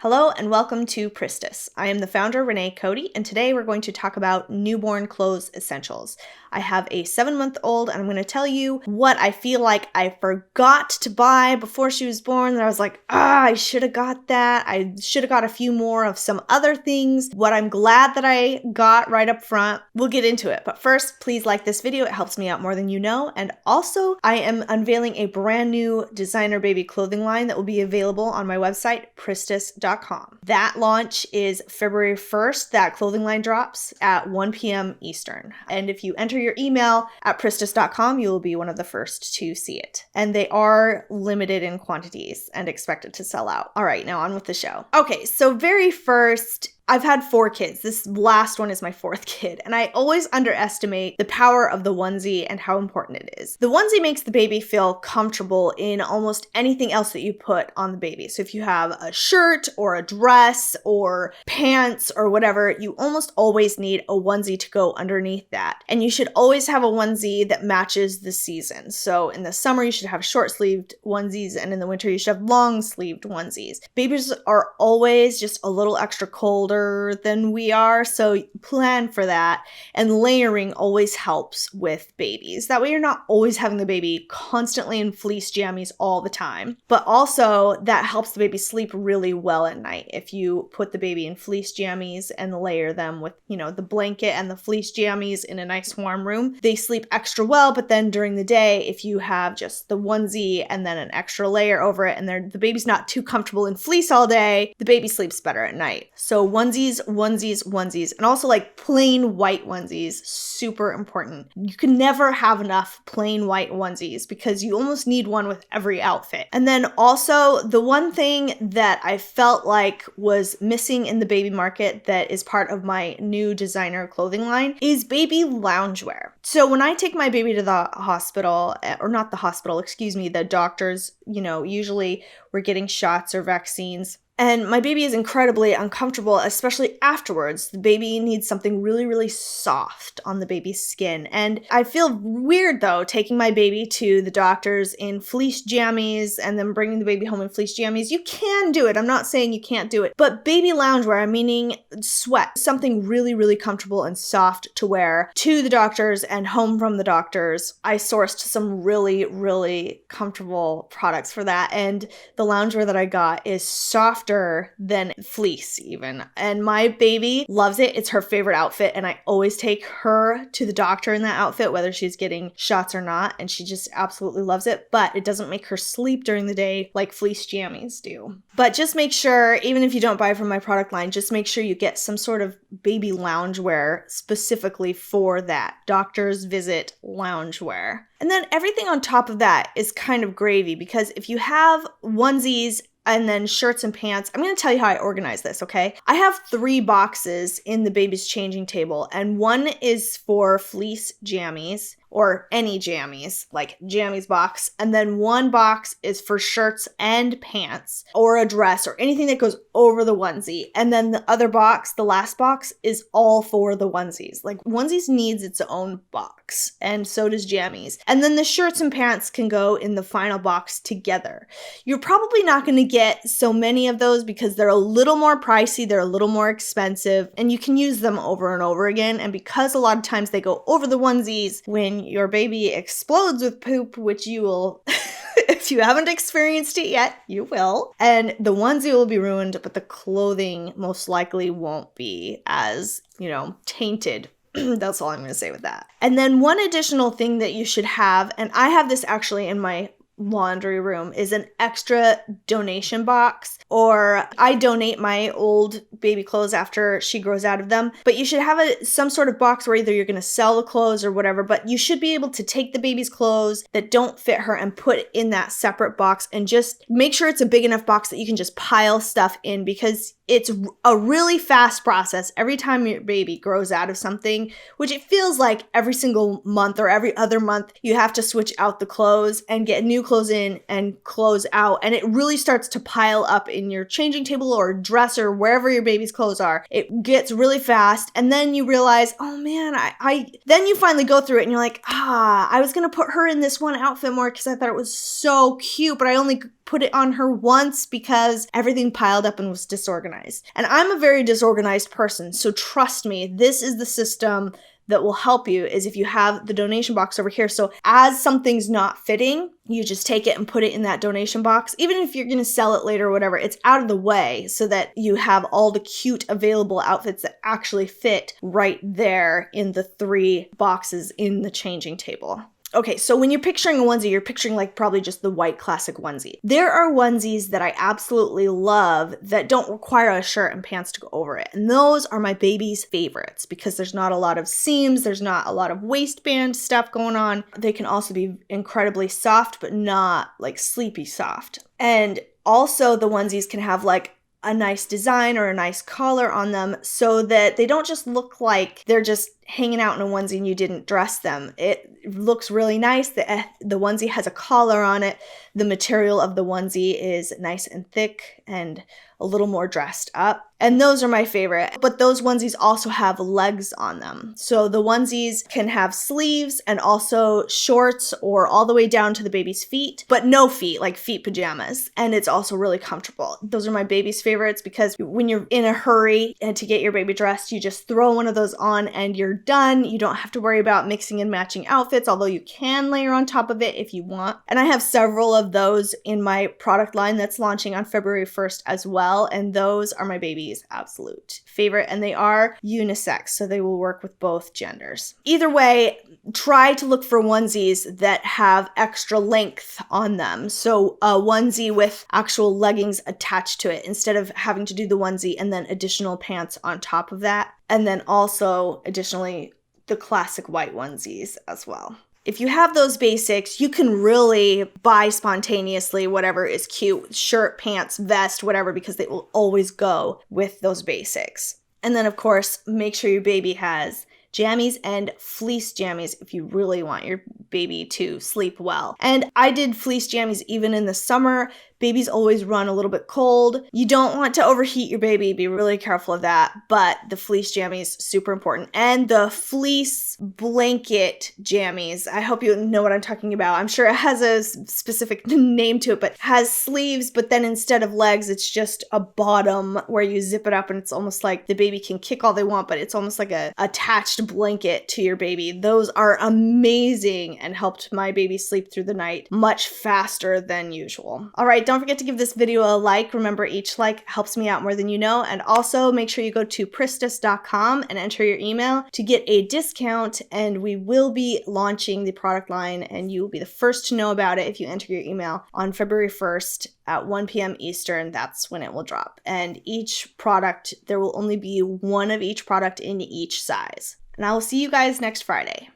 Hello and welcome to Pristis. I am the founder, Renae Cody, and today we're going to talk about newborn clothes essentials. I have a 7-month-old and I'm going to tell you what I feel like I forgot to buy before she was born. That I was like, I should have got that. I should have got a few more of some other things. What I'm glad that I got right up front. We'll get into it. But first, please like this video. It helps me out more than you know. And also, I am unveiling a brand new designer baby clothing line that will be available on my website, pristis.com. That launch is February 1st. That clothing line drops at 1 p.m. Eastern. And if you enter your email at pristis.com, you will be one of the first to see it. And they are limited in quantities and expected to sell out. All right, now on with the show. Okay, so very first, I've had 4 kids. This last one is my 4th kid, and I always underestimate the power of the onesie and how important it is. The onesie makes the baby feel comfortable in almost anything else that you put on the baby. So if you have a shirt or a dress or pants or whatever, you almost always need a onesie to go underneath that. And you should always have a onesie that matches the season. So in the summer, you should have short-sleeved onesies, and in the winter, you should have long-sleeved onesies. Babies are always just a little extra colder than we are, so plan for that. And layering always helps with babies. That way you're not always having the baby constantly in fleece jammies all the time. But also that helps the baby sleep really well at night. If you put the baby in fleece jammies and layer them with, the blanket and the fleece jammies in a nice warm room, they sleep extra well. But then during the day, if you have just the onesie and then an extra layer over it and the baby's not too comfortable in fleece all day, the baby sleeps better at night. So onesies, and also like plain white onesies, super important. You can never have enough plain white onesies because you almost need one with every outfit. And then also the one thing that I felt like was missing in the baby market that is part of my new designer clothing line is baby loungewear. So when I take my baby to the hospital, or not the hospital, the doctors, usually we're getting shots or vaccines. And my baby is incredibly uncomfortable, especially afterwards. The baby needs something really, really soft on the baby's skin. And I feel weird, though, taking my baby to the doctors in fleece jammies and then bringing the baby home in fleece jammies. You can do it. I'm not saying you can't do it. But baby loungewear, meaning sweat, something really, really comfortable and soft to wear to the doctors and home from the doctors. I sourced some really, really comfortable products for that. And the loungewear that I got is soft than fleece even. And my baby loves it. It's her favorite outfit. And I always take her to the doctor in that outfit, whether she's getting shots or not. And she just absolutely loves it. But it doesn't make her sleep during the day like fleece jammies do. But just make sure, even if you don't buy from my product line, just make sure you get some sort of baby loungewear specifically for that. Doctor's visit loungewear. And then everything on top of that is kind of gravy, because if you have onesies and then shirts and pants, I'm going to tell you how I organize this, okay? I have 3 boxes in the baby's changing table, and one is for fleece jammies, or any jammies, like jammies box, and then one box is for shirts and pants, or a dress, or anything that goes over the onesie. And then the other box, the last box, is all for the onesies. Like, onesies needs its own box, and so does jammies. And then the shirts and pants can go in the final box together. You're probably not going to get so many of those because they're a little more pricey, they're a little more expensive, and you can use them over and over again. And because a lot of times they go over the onesies, when your baby explodes with poop, which you will, if you haven't experienced it yet, you will. And the onesie will be ruined, but the clothing most likely won't be as, tainted. That's all I'm going to say with that. And then one additional thing that you should have, and I have this actually in my laundry room, is an extra donation box, or I donate my old baby clothes after she grows out of them. But you should have some sort of box where either you're going to sell the clothes or whatever, but you should be able to take the baby's clothes that don't fit her and put it in that separate box, and just make sure it's a big enough box that you can just pile stuff in, because it's a really fast process. Every time your baby grows out of something, which it feels like every single month or every other month, you have to switch out the clothes and get new clothes in and clothes out. And it really starts to pile up in your changing table or dresser, wherever your baby's clothes are. It gets really fast. And then you realize, oh man, then you finally go through it and you're like, I was going to put her in this one outfit more because I thought it was so cute, but I only put it on her once because everything piled up and was disorganized. And I'm a very disorganized person, so trust me, this is the system that will help you is if you have the donation box over here. So as something's not fitting, you just take it and put it in that donation box. Even if you're going to sell it later or whatever, it's out of the way so that you have all the cute available outfits that actually fit right there in the 3 boxes in the changing table. Okay, so when you're picturing a onesie, you're picturing like probably just the white classic onesie. There are onesies that I absolutely love that don't require a shirt and pants to go over it. And those are my baby's favorites because there's not a lot of seams, there's not a lot of waistband stuff going on. They can also be incredibly soft, but not like sleepy soft. And also the onesies can have like a nice design or a nice collar on them so that they don't just look like they're just hanging out in a onesie and you didn't dress them. It looks really nice. The onesie has a collar on it. The material of the onesie is nice and thick and a little more dressed up. And those are my favorite. But those onesies also have legs on them. So the onesies can have sleeves and also shorts or all the way down to the baby's feet, but no feet, like feet pajamas. And it's also really comfortable. Those are my baby's favorites because when you're in a hurry and to get your baby dressed, you just throw one of those on and you're done. You don't have to worry about mixing and matching outfits, although you can layer on top of it if you want. And I have several of those in my product line that's launching on February 1st as well. And those are my baby's absolute favorite. And they are unisex, so they will work with both genders. Either way, try to look for onesies that have extra length on them. So a onesie with actual leggings attached to it instead of having to do the onesie and then additional pants on top of that. And then also additionally, the classic white onesies as well. If you have those basics, you can really buy spontaneously whatever is cute, shirt, pants, vest, whatever, because they will always go with those basics. And then of course, make sure your baby has jammies and fleece jammies if you really want your baby to sleep well. And I did fleece jammies even in the summer. Babies always run a little bit cold. You don't want to overheat your baby. Be really careful of that. But the fleece jammies, super important. And the fleece blanket jammies. I hope you know what I'm talking about. I'm sure it has a specific name to it, but has sleeves, but then instead of legs, it's just a bottom where you zip it up and it's almost like the baby can kick all they want, but it's almost like a attached blanket to your baby. Those are amazing and helped my baby sleep through the night much faster than usual. All right, don't forget to give this video a like. Remember, each like helps me out more than you know. And also make sure you go to pristis.com and enter your email to get a discount. And we will be launching the product line and you will be the first to know about it if you enter your email on February 1st at 1 p.m. Eastern. That's when it will drop. And each product, there will only be one of each product in each size. And I will see you guys next Friday.